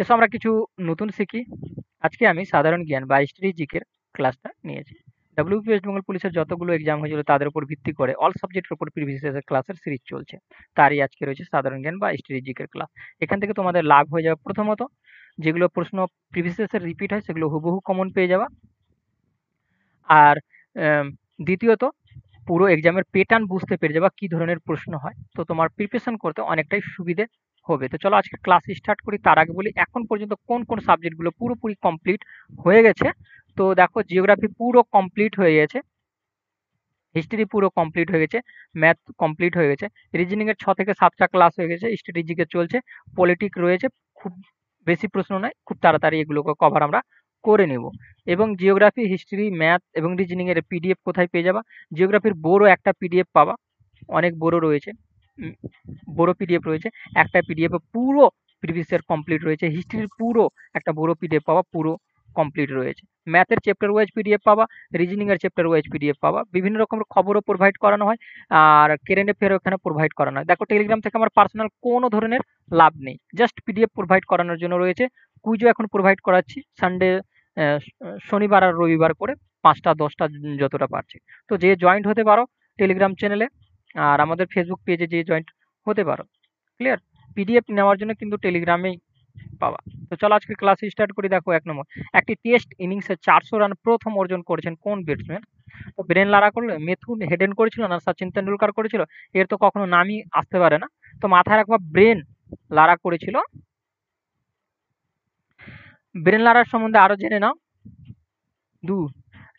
এসো আমরা কিছু নতুন শিখি। আজকে আমি সাধারণ জ্ঞান বা হিস্ট্রি জিকের ক্লাসটা নিয়েছি। ডব্লিউপি ওয়েস্ট বেঙ্গল পুলিশের যতগুলো এক্সাম হয়েছিল তাদের উপর ভিত্তি করে অল সাবজেক্টের উপর প্রিভিয়াস ইয়ারের ক্লাসের সিরিজ চলছে। তারই আজকে রয়েছে সাধারণ জ্ঞান বা হিস্ট্রি জিকের ক্লাস। এখান থেকে তোমাদের লাভ হয়ে যাবে প্রথমত যেগুলো প্রশ্ন প্রিভিয়াস ইয়ারের রিপিট হয় সেগুলো হুবহু কমন পেয়ে যাওয়া। আর দ্বিতীয়ত পুরো এক্সামের প্যাটার্ন বুঝতে পেরে যাবা কি ধরনের প্রশ্ন হয়, তো তোমার প্রিপারেশন করতে অনেকটাই সুবিধে হবে। তো চলো আজকে ক্লাস স্টার্ট করি। তার আগে বলি এখন পর্যন্ত কোন কোন সাবজেক্টগুলো পুরোপুরি কমপ্লিট হয়ে গেছে। তো দেখো জিওগ্রাফি পুরো কমপ্লিট হয়ে গেছে, হিস্ট্রি পুরো কমপ্লিট হয়ে গেছে, ম্যাথ কমপ্লিট হয়ে গেছে, রিজনিং এর 6 থেকে 7টা ক্লাস হয়ে গেছে, স্ট্র্যাটেজিকে চলছে, পলিটিক রয়েছে। খুব বেশি প্রশ্ন নয়, খুব তাড়াতাড়ি এগুলোকে কভার আমরা করে নেব। এবং জিওগ্রাফি, হিস্ট্রি, ম্যাথ এবং রিজনিং এর পিডিএফ কোথায় পেয়ে যাবা? জিওগ্রাফির বড় একটা পিডিএফ পাবা, অনেক বড় রয়েছে, বড় পিডিএফ রয়েছে। একটা পিডিএফ পুরো প্রিভিয়াস ইয়ার কমপ্লিট রয়েছে। হিস্ট্রির পুরো একটা বড় পিডিএফ পাবা, পুরো কমপ্লিট রয়েছে। ম্যাথের চ্যাপ্টার ওয়াইজ পিডিএফ পাবা, রিজনিং এর চ্যাপ্টার ওয়াইজ পিডিএফ পাবা। বিভিন্ন রকমের খবরও প্রোভাইড করানো হয়, আর কারেন্ট অ্যাফেয়ারও এখানে প্রোভাইড করানো হয়। দেখো টেলিগ্রাম থেকে আমার পার্সোনাল কোনো ধরনের লাভ নেই, জাস্ট পিডিএফ প্রোভাইড করানোর জন্য রয়েছে। কুইজও এখন প্রোভাইড করাচ্ছি সানডে, শনিবার আর রবিবার করে 5টা 10টা যতটা পারছি। তো যে জয়েন্ট হতে পারো টেলিগ্রাম চ্যানেলে, আর আমাদের ফেসবুক পেজে যে জয়েন্ট হতে পারো। ক্লিয়ার? পিডিএফ নেওয়ার জন্য কিন্তু টেলিগ্রামেই পাওয়া। তো চলো আজকে ক্লাস স্টার্ট করি। দেখো 1 নম্বর, একটি টেস্ট ইনিংসে 400 রান প্রথম অর্জন করেছেন কোন ব্যাটসম্যান? তো ব্রেন লারা করলো, মিথুন হেডেন করেছিল, না সচিন তেন্ডুলকার করেছিল? এর তো কখনো নামই আসতে পারে না। তো মাথায় রাখবা ব্রেন লারা করেছিল। ব্রেন লারার সম্বন্ধে আরো জেনে নাও।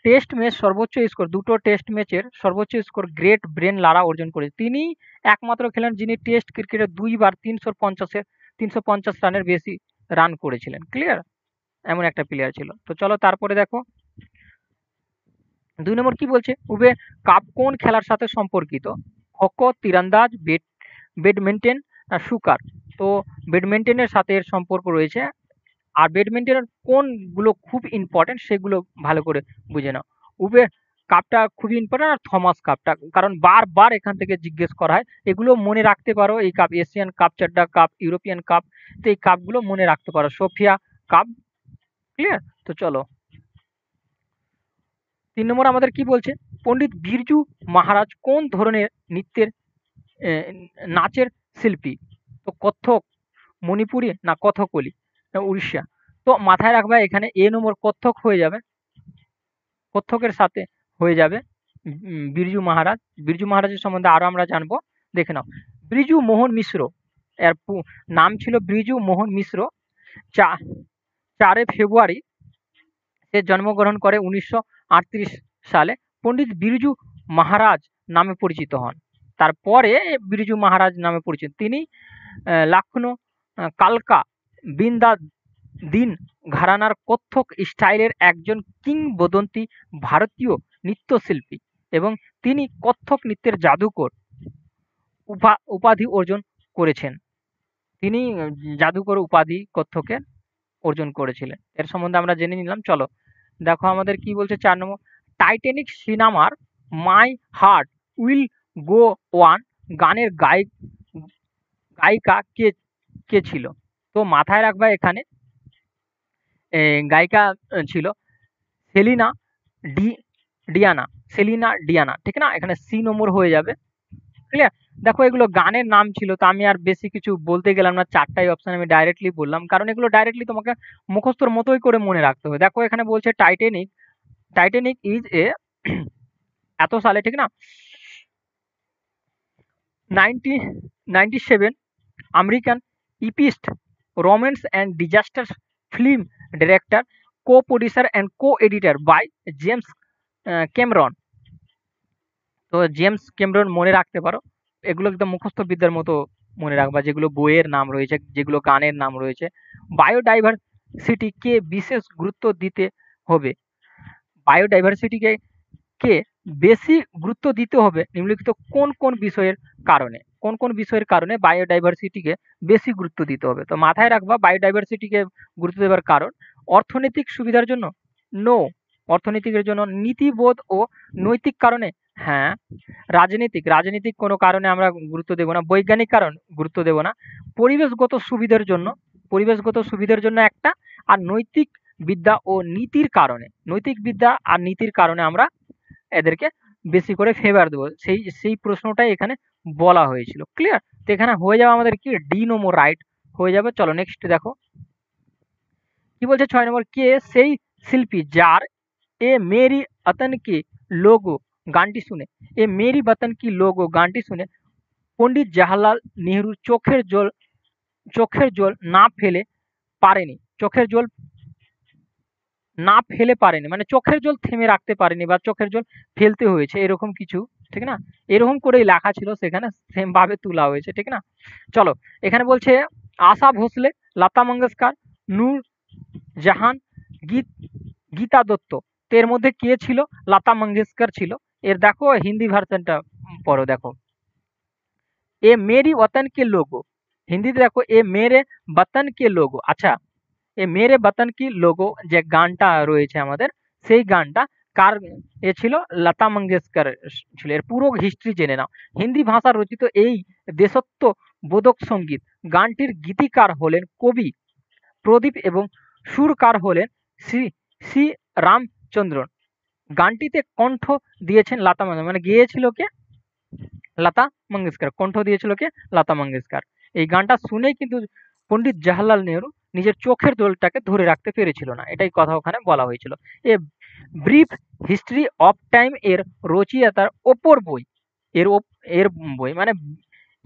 টেস্ট ম্যাচ সর্বোচ্চ স্কোর, দুটো টেস্ট ম্যাচের সর্বোচ্চ স্কোর গ্রেট ব্রেন লারা অর্জন করেছে। তিনি একমাত্র খেলেন যিনি টেস্ট ক্রিকেটে 2বার 350 রানের বেশি রান করেছিলেন। ক্লিয়ার? এমন একটা প্লেয়ার ছিল। তো চলো তারপরে দেখো 2 নম্বর কি বলছে, উবে কাপ কোন খেলার সাথে সম্পর্কিত? খোখো, তীরন্দাজ, ব্যাডমিন্টন না সুকার? তো ব্যাডমিন্টনের সাথে এর সম্পর্ক রয়েছে। আর ব্যাডমিন্টনের কোনগুলো খুব ইম্পর্টেন্ট সেগুলো ভালো করে বুঝে নাও। উবের কাপটা খুবই ইম্পর্টেন্ট, আর থমাস কাপটা, কারণ বারবার এখান থেকে জিজ্ঞেস করা হয়। এগুলো মনে রাখতে পারো, এই কাপ এশিয়ান কাপ, চাড্ডা কাপ, ইউরোপিয়ান কাপ, তো এই কাপগুলো মনে রাখতে পারো। Sophia cup. ক্লিয়ার? তো চলো 3 নম্বর আমাদের কি বলছে, পণ্ডিত বিরজু মহারাজ কোন ধরনের নৃত্যের নাচের শিল্পী? তো কত্থক, মণিপুরি না কথকলি না উড়িষ্যা? তো মাথায় রাখবা এখানে এ নম্বর কত্থক হয়ে যাবে, কত্থকের সাথে হয়ে যাবে বিরজু মহারাজ। বিরজু মহারাজের সম্বন্ধে আরো আমরা জানবো, দেখে নাও। ব্রিজু মোহন মিশ্র, এর নাম ছিল ব্রিজু মোহন মিশ্র। 4 ফেব্রুয়ারি সে জন্মগ্রহণ করে 1938 সালে। পণ্ডিত বিরজু মহারাজ নামে পরিচিত হন। তারপরে বিরজু মহারাজ নামে পরিচিত তিনি। লখনৌ, কালকা, বৃন্দা দিন ঘরানার কত্থক স্টাইলের একজন কিংবদন্তি ভারতীয় নৃত্যশিল্পী, এবং তিনি কত্থক নৃত্যের জাদুকর উপাধি অর্জন করেছেন। তিনি জাদুকর উপাধি কত্থকের অর্জন করেছিলেন। এর সম্বন্ধে আমরা জেনে নিলাম। চলো দেখো আমাদের কি বলছে 4 নম্বর, টাইটানিক সিনেমার my heart will go one গানের গায়িকা কে কে ছিল? তো মাথায় রাখবা এখানে গায়িকা ছিল সেলিনা ডি ডিয়ানা, সেলিনা ডিয়ানা, ঠিক না? এখানে সি নম্বর হয়ে যাবে। ক্লিয়ার? দেখো এগুলো গানের নাম ছিল, তো আমি আর বেশি কিছু বলতে গেলাম না, 4টাই অপশন আমি ডাইরেক্টলি বললাম, কারণ এগুলো ডাইরেক্টলি তোমাকে মুখস্থর মতোই করে মনে রাখতে হবে। দেখো এখানে বলছে টাইটানিক, টাইটানিক ইজ এ এত সালে, ঠিক না, 1997 আমেরিকান ইপিস্ট romance and disaster film director, co producer and co editor by James Cameron. তো জেমস ক্যামেরন মনে রাখতে পারো, এগুলো একদম মুখস্থ বিদ্যার মতো মনে রাখবা, যেগুলো বইয়ের নাম রয়েছে, যেগুলো গানের নাম রয়েছে। বায়োডাইভার্সিটিকে বিশেষ গুরুত্ব দিতে হবে। বায়োডাইভার্সিটিকে কে বেশি গুরুত্ব দিতে হবে নিম্নলিখিত কোন কোন বিষয়ের কারণে? কোন কোন বিষয়ের কারণে বায়োডাইভার্সিটিকে বেশি গুরুত্ব দিতে হবে? তো মাথায় রাখবা বায়োডাইভার্সিটিকে গুরুত্ব দেওয়ার কারণ অর্থনৈতিক সুবিধার জন্য, নো। অর্থনৈতিকের জন্য, নীতিবোধ ও নৈতিক কারণে, হ্যাঁ। রাজনীতিক কোনো কারণে আমরা গুরুত্ব দেব না, বৈজ্ঞানিক কারণ গুরুত্ব দেব না, পরিবেশগত সুবিধার জন্য, পরিবেশগত সুবিধার জন্য একটা, আর নৈতিক বিদ্যা ও নীতির কারণে, নৈতিক বিদ্যা আর নীতির কারণে আমরা এদেরকে বেশি করে ফেভার দেবো, সেই প্রশ্নটাই এখানে বলা হয়েছিল। ক্লিয়ার? তো এখানে হয়ে যাবে আমাদের কি ডি নম্বর রাইট হয়ে যাবে। চলো নেক্সট দেখো কি বলছে 6 নম্বর, কে সেই শিল্পী যার এ মেরি অতন কি লোগো গানটি শুনে, এ মেরি বতন কি লোগো গানটি শুনে পণ্ডিত জওহরলাল নেহরুর চোখের জল না ফেলে পারেনি, চোখের জল না ফেলে পারেনি, মানে চোখের জল থেমে রাখতে পারেনি বা চোখের জল ফেলতে হয়েছে এরকম কিছু, ঠিক না? এরকম করেই লেখা ছিল, সেখানে সেম ভাবে তোলা হয়েছে, ঠিক না? চলো এখানে বলছে আশা ভোসলে, লতা মঙ্গেশকর, নূর জাহান, গীতা দত্ত। তো এর মধ্যে কে ছিল? লতা মঙ্গেশকর ছিল। এর দেখো হিন্দি ভার্সনটা পড়ো, দেখো এ মেরি ওতন কে লোগো, হিন্দিতে দেখো এ মেরে বতন কে লোগো। আচ্ছা, এ মেরে বতন কি লোগো যে গানটা রয়েছে আমাদের, সেই গানটা কার ছিল? লতা মঙ্গেশকর ছিল। এর পুরো হিস্ট্রি জেনে নাও। হিন্দি ভাষা রচিত এই দেশত্ব বোধক সঙ্গীত গানটির গীতিকার হলেন কবি প্রদীপ এবং সুরকার হলেন শ্রী শ্রী রামচন্দ্রন। গানটিতে কণ্ঠ দিয়েছেন লতা মঙ্গেশকর, মানে গেয়েছিল কে? লতা মঙ্গেশকর। কণ্ঠ দিয়েছিল কে? লতা মঙ্গেশকর। এই গানটা শুনেই কিন্তু পণ্ডিত জওহরলাল নেহরু নিজের চোখের জলটাকে ধরে রাখতে পেরেছিল না, এটাই কথা ওখানে বলা হয়েছিল। এ ব্রিফ হিস্ট্রি অফ টাইম এর রচয়িতার ওপর বই, এর এর বই মানে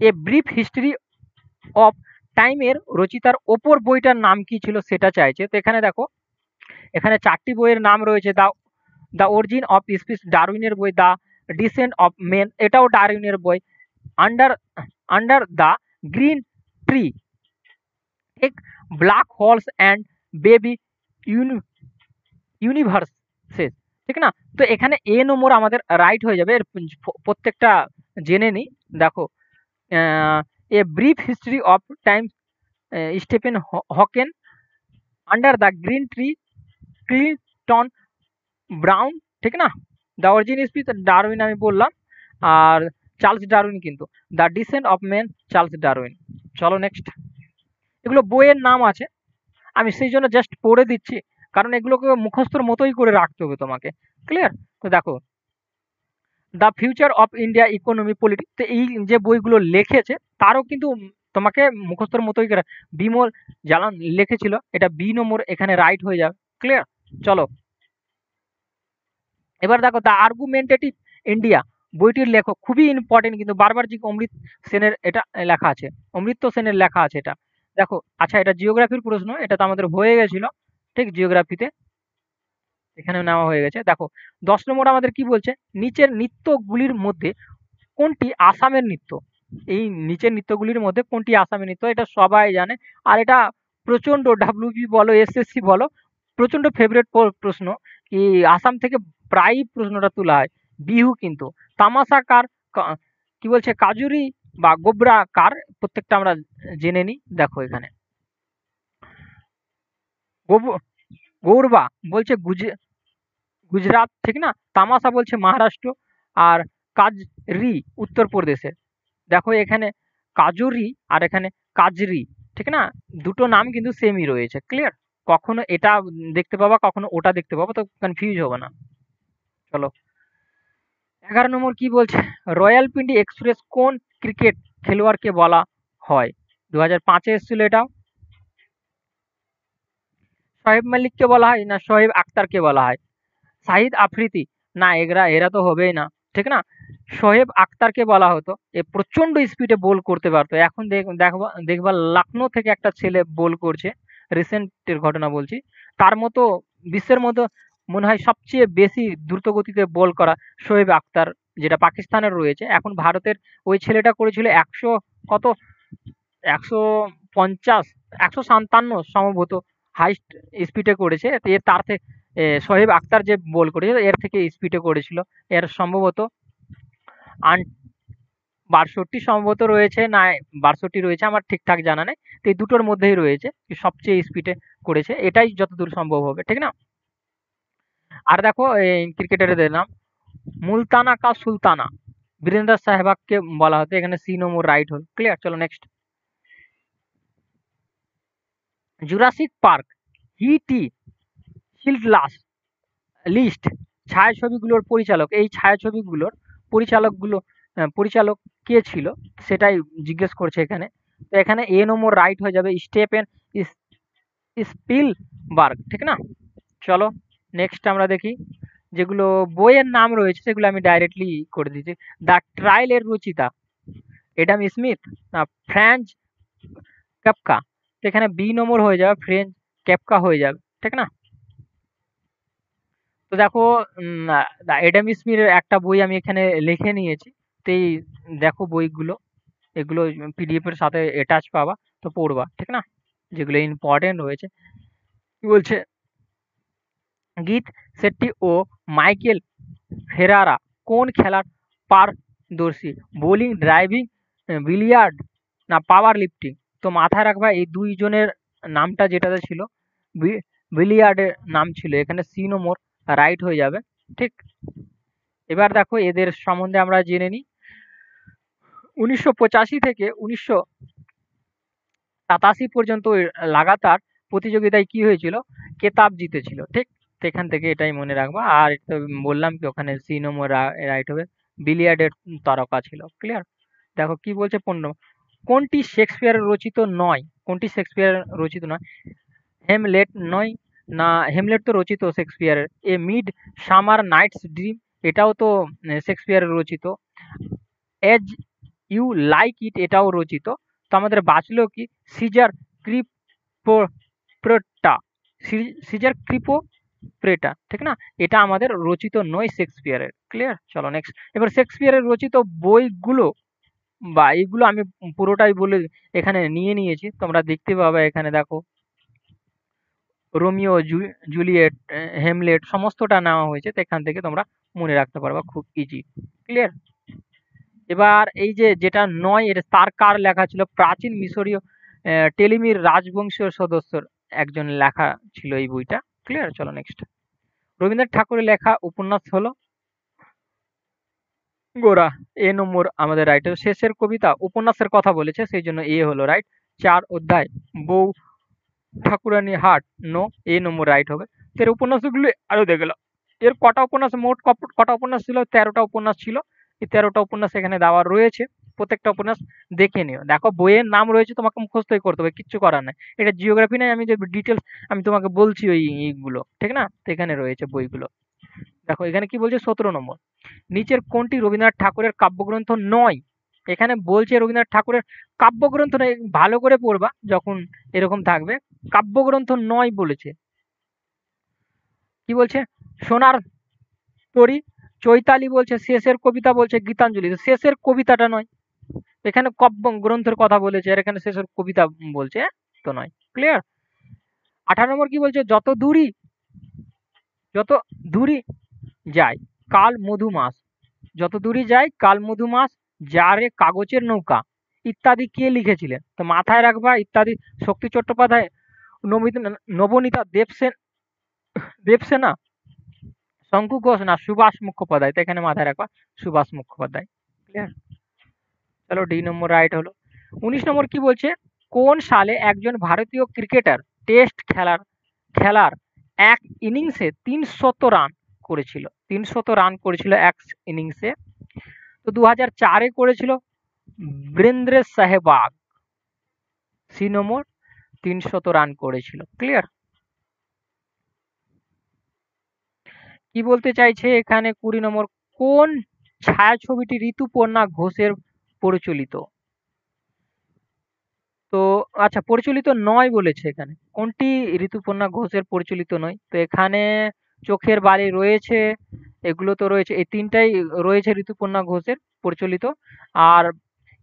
এ ব্রিফ হিস্ট্রি অফ টাইম এর রচয়িতার ওপর বইটার নাম কি ছিল সেটা চাইছে। তো এখানে দেখো, এখানে 4টি বইয়ের নাম রয়েছে। দ্য অরিজিন অফ স্পিস ডারউইনের বই, দ্য ডিসেন্ট অফ মেন এটাও ডারউইনের বই, under under the green tree, ঠিক, black holes and baby universes, ঠিক না? তো এখানে এ নম্বর আমাদের রাইট হয়ে যাবে। এর প্রত্যেকটা জেনে নিই। দেখো a brief history of time Stephen Hawking, under the green tree Clinton Brown, ঠিক না? দ্য অরিজিন স্পিচ ডারউইন আমি বললাম, আর চার্লস ডারউইন কিন্তু the descent of man Charles Darwin. চলো নেক্সট, এগুলো বইয়ের নাম আছে, আমি সেই জন্য জাস্ট পড়ে দিচ্ছি, কারণ এগুলোকে মুখস্থর মতোই করে রাখতে হবে তোমাকে। ক্লিয়ার? তো দেখো the future of India economy politics, তো এই যে বইগুলো লিখেছে তারও কিন্তু তোমাকে মুখস্থর মতোই করে, বিমল জালান লিখেছিল, এটা বি নম্বর এখানে রাইট হয়ে যাবে। ক্লিয়ার? চলো এবার দেখো দ্য আর্গুমেন্টেটিভ ইন্ডিয়া বইটির লেখক খুবই ইম্পর্টেন্ট, কিন্তু বারবার যে অমৃত সেনের এটা লেখা আছে, অমৃত সেনের লেখা আছে এটা। দেখো আচ্ছা, এটা জিওগ্রাফির প্রশ্ন, এটা তো আমাদের হয়ে গেছিল, ঠিক, জিওগ্রাফিতে এখানে নেওয়া হয়ে গেছে। দেখো 10 নম্বর আমাদের কি বলছে, নিচের নৃত্যগুলির মধ্যে কোনটি আসামের নৃত্য? এই নিচের নৃত্যগুলির মধ্যে কোনটি আসামের নৃত্য? এটা সবাই জানে, আর এটা প্রচন্ড ডাব্লিউবি বলো এসএসসি বলো প্রচন্ড ফেভারিট প্রশ্ন। এই আসাম থেকে প্রায়ই প্রশ্নটা তোলা হয়। বিহু কিন্তু। তামাশা কার, কি বলছে, কাজুরি বা গোবরা কার, প্রত্যেকটা আমরা জেনে নিই। দেখো এখানে গৌরবা বলছে গুজরাট, ঠিক না? তামাশা বলছে মহারাষ্ট্র, আর কাজরি উত্তরপ্রদেশের। দেখো এখানে কাজুরি আর এখানে কাজরি, ঠিক না? দুটো নাম কিন্তু সেমই রয়েছে। ক্লিয়ার? কখনো এটা দেখতে পাবা, কখনো ওটা দেখতে পাবা, তো কনফিউজ হবে না। চলো 11 নম্বর কি বলছে, রয়্যাল পিন্ডি এক্সপ্রেস কোন ক্রিকেট খেলোয়াড়কে বলা হয়? 2005-এ এসেছিল এটাও। শোয়েব মালিককে বলা হয় না শোয়েব আক্তারকে বলা হয়? শাহিদ আফ্রিদি, না এরা তো হবেই না, ঠিক না? শোয়েব আক্তারকে বলা হতো। এ প্রচন্ড স্পিডে বোল করতে পারতো। এখন দেখবা লখনৌ থেকে একটা ছেলে বোল করছে, রিসেন্টের ঘটনা বলছি, তার মতো বিশ্বের মতো মনে হয় সবচেয়ে বেশি দ্রুত গতিতে বল করা শোয়েব আক্তার, যেটা পাকিস্তানের রয়েছে। এখন ভারতের ওই ছেলেটা করেছিল 100 কত, 150, 157 সম্ভবত হাইস্ট স্পিডে করেছে। এর তার থেকে শোয়েব আক্তার যে বল করেছিল এর থেকে স্পিডে করেছিল। এর সম্ভবত 62 সম্ভবত রয়েছে, না 62 রয়েছে, আমার ঠিকঠাক জানা নেই। তো এই দুটোর মধ্যেই রয়েছে সবচেয়ে স্পিডে করেছে, এটাই যতদূর সম্ভব হবে, ঠিক না? আর দেখো এই ক্রিকেটারদের নাম, মুলতানা কা সুলতানা বীরেন্দ্র সেহবাগকে বলা হতো। এখানে সি নম্বর রাইট হল। ক্লিয়ার? চলো next. Jurassic Park, E T. Schindler's list, ছায়াছবিগুলোর পরিচালক। এই ছায়াছবিগুলোর পরিচালকগুলো পরিচালক কে ছিল সেটাই জিজ্ঞেস করছে এখানে। তো এখানে এ নম্বর রাইট হয়ে যাবে স্টেফেন স্পিলবার্গ, ঠিক না? চলো নেক্সট আমরা দেখি যেগুলো বইয়ের নাম রয়েছে সেগুলো আমি ডাইরেক্টলি করে দিচ্ছি। দ্য ট্রায়াল এর রচিতা এডাম স্মিথ না ফ্রাঞ্জ ক্যাপকা? তো এখানে বি নম্বর হয়ে যাবে, ফ্রেঞ্চ ক্যাপকা হয়ে যাবে, ঠিক না? তো দেখো এডাম স্মিথের একটা বই আমি এখানে লিখে নিয়েছি। তো এই দেখো বইগুলো, এগুলো পিডিএফ এর সাথে অ্যাটাচ পাবা, তো পড়বা, ঠিক না? যেগুলো ইম্পর্টেন্ট রয়েছে। কি বলছে, গীত শেট্টি ও মাইকেল ফেরারা কোন খেলার পারদর্শী? বোলিং, ড্রাইভিং, বিলিয়ার্ড না পাওয়ার লিফটিং? তো মাথায় রাখবা এই দুইজনের নামটা যেটাতে ছিল বিলিয়ার্ডের নাম ছিল, এখানে সি নম্বর রাইট হয়ে যাবে, ঠিক। এবার দেখো এদের সম্বন্ধে আমরা জেনে নিই। ১৯৮৫ থেকে ১৯৮৭ পর্যন্ত লাগাতার প্রতিযোগিতায় কি হয়েছিল, খেতাব জিতেছিল, ঠিক। তো এখান থেকে এটাই মনে রাখবা। আর তো বললাম কি ওখানে সি নম্বর রাইট হবে, বিলিয়ার্ডের তারকা ছিল, ক্লিয়ার। দেখো কি বলছে ১৫, কোনটি শেক্সপিয়ারের রচিত নয়? কোনটি শেক্সপিয়ারের রচিত নয়? হেমলেট নয়, না হেমলেট তো রচিত শেক্সপিয়ারের। এ মিড সামার নাইটস ড্রিম, এটাও তো শেক্সপিয়ারের রচিত। এজ ইউ লাইক ইট, এটাও রচিত। তো আমাদের বাঁচলো কি, সিজার ক্রিপ্টোপ্রেটা, সিজার ক্রিপ্টোপ্রেটা, ঠিক না? এটা আমাদের রচিত নয় শেক্সপিয়ারের, ক্লিয়ার। চলো নেক্সট। এবার শেক্সপিয়ারের রচিত বইগুলো বা এইগুলো আমি পুরোটাই বলে এখানে নিয়ে নিয়েছি, তোমরা দেখতে পাবে এখানে। দেখো রোমিও জুলিয়েট, হেমলেট সমস্তটা নেওয়া হয়েছে, তো এখান থেকে তোমরা মনে রাখতে পারবা খুব ইজি, ক্লিয়ার। এবার এই যে যেটা নয়, এটা তার কার লেখা ছিল? প্রাচীন মিশরীয় টেলিমির রাজবংশীয় সদস্যর একজন লেখা ছিল এই বইটা, ক্লিয়ার। চলো নেক্সট। রবীন্দ্রনাথ ঠাকুরের লেখা উপন্যাস হলো গোরা, এ নম্বর আমাদের রাইট। শেষের কবিতা উপন্যাসের কথা বলেছে সেই জন্য এ হলো রাইট। ৪ অধ্যায় বউ ঠাকুরানী হাট, নো, এ নম্বর রাইট হবে। তো এর উপন্যাসগুলো আরো দেখে নাও। এর কটা উপন্যাস, মোট কটা উপন্যাস ছিল? ১৩টা উপন্যাস ছিল। এই ১৩টা উপন্যাস এখানে দেওয়া রয়েছে, প্রত্যেকটা উপন্যাস দেখে নিও। দেখো বইয়ের নাম রয়েছে, তোমাকে মুখস্থই করতে হবে, কিচ্ছু করার নাই। এটা জিওগ্রাফি নাই, আমি যে ডিটেলস আমি তোমাকে বলছি ওই এইগুলো, ঠিক না? তো এখানে রয়েছে বইগুলো। দেখো এখানে কি বলছে ১৭ নম্বর, নিচের কোনটি রবীন্দ্রনাথ ঠাকুরের কাব্যগ্রন্থ নয়? এখানে বলছে রবীন্দ্রনাথ ঠাকুরের কাব্যগ্রন্থ নয়, ভালো করে পড়বা যখন এরকম থাকবে। কাব্যগ্রন্থ নয় বলেছে। কি বলছে? সোনার তরী, চৈতালি বলছে, শেষের কবিতা বলছে, গীতাঞ্জলি। তো শেষের কবিতাটা নয়, এখানে কাব্য গ্রন্থের কথা বলেছে, আর এখানে শেষের কবিতা বলছে, তো নয়, ক্লিয়ার। ১৮ নম্বর কি বলছে? যত দূরই যায় কাল মধুমাস, যত দূরই যায় কাল মধুমাস, যারে কাগজের নৌকা ইত্যাদি কে লিখেছিলেন? তো মাথায় রাখবা ইত্যাদি শক্তি চট্টোপাধ্যায়, নবনীতা দেবসেনা, শঙ্কু ঘোষ না সুভাষ মুখোপাধ্যায়? তো এখানে মাথায় রাখবা সুভাষ মুখোপাধ্যায়, ক্লিয়ার। চলো ডি নম্বর রাইট হলো। ১৯ নম্বর কি বলছে? কোন সালে একজন ভারতীয় ক্রিকেটার টেস্ট খেলার খেলার এক ইনিংসে ৩০০ রান করেছিল? ৩০০ রান করেছিল এক ইনিংসে। তো ২০০৪-এ করেছিল বীরেন্দ্র সেহবাগ, সি নম্বর ৩০০ রান করেছিল, ক্লিয়ার। কি বলতে চাইছে এখানে ২০ নম্বর, কোন ছায়াছবিটি ঋতুপর্ণা ঘোষের পরিচালিত? তো আচ্ছা পরিচালিত নয় বলেছে এখানে, কোনটি ঋতুপর্ণা ঘোষের পরিচালিত নয়? তো এখানে চোখের বালি রয়েছে, এগুলো তো রয়েছে, এই তিনটাই রয়েছে ঋতুপর্ণা ঘোষের পরিচালিত। আর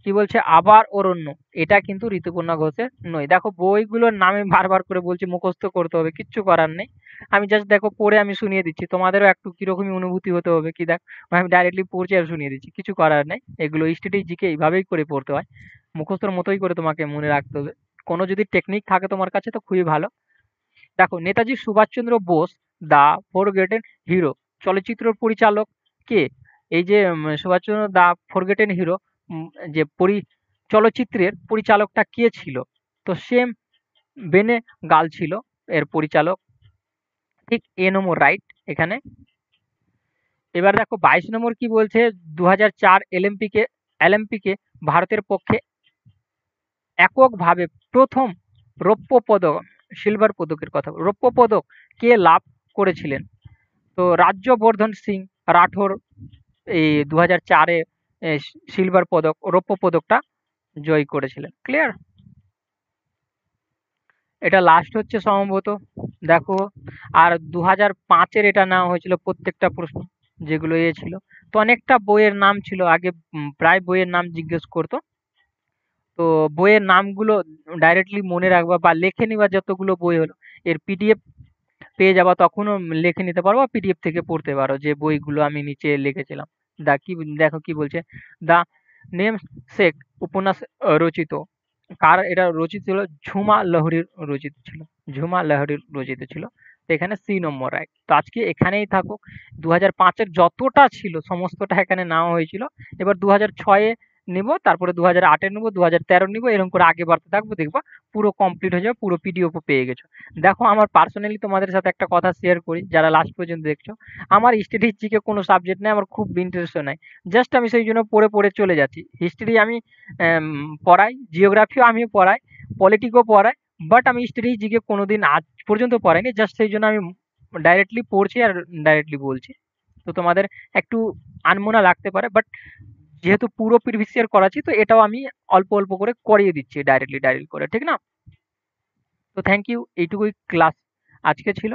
কি বলছে, আবার অরণ্য, এটা কিন্তু ঋতুপর্ণা ঘোষের নয়। দেখো বইগুলোর নামে বারবার করে বলছি, মুখস্থ করতে হবে, কিচ্ছু করার নেই। আমি জাস্ট দেখো পড়ে আমি শুনিয়ে দিচ্ছি, তোমাদেরও একটু কিরকমই অনুভূতি হতে হবে। কি দেখ আমি ডাইরেক্টলি পড়ছি আর শুনিয়ে দিচ্ছি, কিছু করার নেই। এগুলো স্ট্র্যাটেজিকে এইভাবেই করে পড়তে হয়, মুখস্থর মতোই করে তোমাকে মনে রাখতে হবে। কোনো যদি টেকনিক থাকে তোমার কাছে তো খুবই ভালো। দেখো Netaji Subhas Chandra Bose the forgotten hero চলচ্চিত্রের পরিচালক কে? এই যে সুভাষচন্দ্র দ্য ফরগেটেন হিরো যে চলচ্চিত্রের পরিচালকটা কে ছিল? তো সেম বেনে গাল ছিল এর পরিচালক। ঠিক এ নম্বর রাইট এখানে। এবার দেখো 22 নম্বর কি বলছে, 2004 অলিম্পিকে ভারতের পক্ষে এককভাবে প্রথম রৌপ্য পদক, সিলভার পদকের কথা, রৌপ্য পদক কে লাভ করেছিলেন? তো রাজ্যবর্ধন সিং রাঠোর এই 2004-এ সিলভার পদক, রৌপ্য পদকটা জয় করেছিলেন। ক্লিয়ার? এটা লাস্ট হচ্ছে সম্ভবত, দেখো। আর 2005-এর এটা নেওয়া হয়েছিল প্রত্যেকটা প্রশ্ন যেগুলো ছিল। তো অনেকটা বইয়ের নাম ছিল আগে, প্রায় বইয়ের নাম জিজ্ঞেস করতো। তো বইয়ের নামগুলো ডাইরেক্টলি মনে রাখবা বা লেখে নিবা, যতগুলো বই হলো এর পিডিএফ পেয়ে যাবা, তখনও লিখে নিতে পারো, পিডিএফ থেকে পড়তে পারো যে বইগুলো আমি নিচে লিখেছিলাম। কি দেখো কি বলছে, দা নেম শেখ উপন্যাস রচিত, কার এটা রচিত ছিল? ঝুমা লাহিড়ীর রচিত ছিল। ঝুমা লাহিড়ীর রচিত ছিল। তো এখানে সি নম্বর রাইট। তো আজকে এখানেই থাকুক। 2005-এর যতটা ছিল সমস্তটা এখানে নেওয়া হয়েছিল। এবার 2006-এ নিব, তারপরে 2008-এ নিব, 2013 নিব, এরকম করে আগে বাড়তে থাকবো, দেখবা পুরো কমপ্লিট হয়ে যাবে, পুরো পিডিএফও পেয়ে গেছো। দেখো আমার পার্সোনালি তোমাদের সাথে একটা কথা শেয়ার করি, যারা লাস্ট পর্যন্ত দেখছো, আমার স্ট্যাটিস্টিকে কোনো সাবজেক্ট নেই, আমার খুব ইন্টারেস্টও নাই। জাস্ট আমি সেই জন্য পড়ে পড়ে চলে যাচ্ছি। হিস্ট্রি আমি পড়াই, জিওগ্রাফিও আমি পড়াই, পলিটিকও পড়াই, বাট আমি স্ট্র্যাটেজিকে কোনোদিন আজ পর্যন্ত পড়াইনি। জাস্ট সেই জন্য আমি ডাইরেক্টলি পড়ছি আর ডাইরেক্টলি বলছি। তো তোমাদের একটু আনমনা লাগতে পারে, বাট যেহেতু পুরো প্রিভিয়াস ইয়ার করাচ্ছি, তো এটাও আমি অল্প অল্প করে করিয়ে দিচ্ছি ডাইরেক্টলি করে, ঠিক না? তো থ্যাংক ইউ, এইটুকুই ক্লাস আজকে ছিল।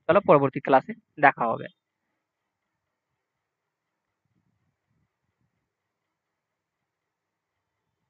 চলো পরবর্তী ক্লাসে দেখা হবে।